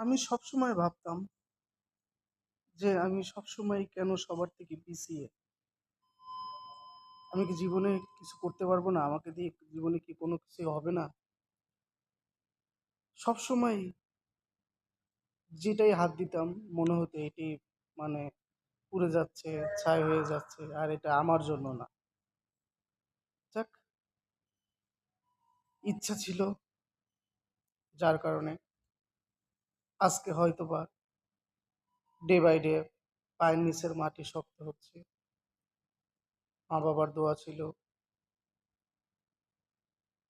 আমি সবসময় ভাবতাম যে আমি সবসময় কেন সবার থেকে পিছিয়ে? আমি কি জীবনে কিছু করতে পারবো না? আমাকে দিয়ে জীবনে কি কোনো কিছু হবে না? সবসময় যেটাই হাত দিতাম মনে হতো এটি মানে পুড়ে যাচ্ছে, ছাই হয়ে যাচ্ছে আর এটা আমার জন্য না। যাক, ইচ্ছা ছিল যার কারণে আজকে হয়তোবা ডে বাই ডে পায়ের নিচের মাটি শক্ত হচ্ছে। মা-বাবার দোয়া ছিল।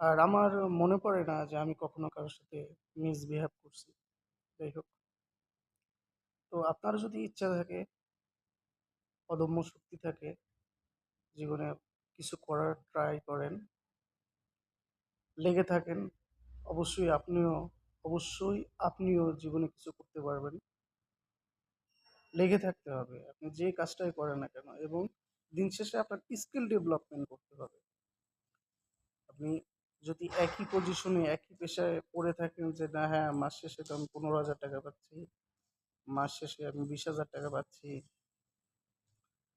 আর আমার মনে পড়ে না যে আমি কখনো কারো সাথে মিসবিহেভ করছি। যাই হোক, তো আপনারও যদি ইচ্ছা থাকে, অদম্য শক্তি থাকে, জীবনে কিছু করার ট্রাই করেন, লেগে থাকেন, অবশ্যই আপনিও জীবনে কিছু করতে পারবেন। লেগে থাকতে হবে। আপনি যে কাজটাই করেন না কেন এবং দিন শেষে আপনার স্কিল ডেভেলপমেন্ট করতে হবে। আপনি যদি একই পজিশনে, একই পেশায় পড়ে থাকেন যে, "না, হ্যাঁ, মাস শেষে তো আমি ৳১৫,০০০ পাচ্ছি, মাস শেষে আমি ৳২০,০০০ পাচ্ছি।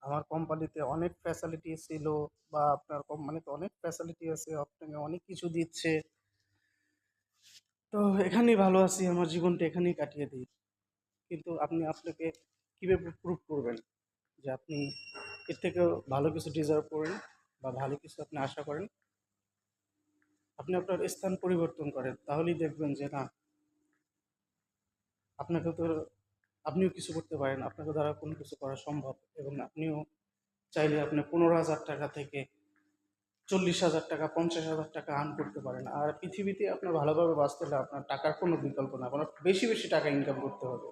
আমার কোম্পানিতে অনেক ফ্যাসিলিটি ছিল বা আপনার কোম্পানিতে অনেক ফ্যাসিলিটি আছে, আপনাকে অনেক কিছু দিচ্ছে। তো এখানেই ভালো আছি, আমার জীবনটা এখানেই কাটিয়ে দেই।" কিন্তু আপনি আপনাকে কিভাবে প্রুভ করবেন যে আপনি এর থেকেও ভালো কিছু ডিজার্ভ করেন বা ভালো কিছু আপনি আশা করেন? আপনি আপনার স্থান পরিবর্তন করেন। তাহলেই দেখবেন যে না, আপনাকে তো আপনিও কিছু করতে পারেন। আপনাকে দ্বারা কোনো কিছু করা সম্ভব এবং আপনিও চাইলে আপনি ৳১৫,০০০ থেকে ৳৪০,০০০, ৳৫০,০০০ আর্ন করতে পারেন। আর পৃথিবীতে আপনার ভালোভাবে বাঁচতে হলে আপনার টাকার কোনো বিকল্প না। আপনার বেশি, বেশি টাকা ইনকাম করতে হবে।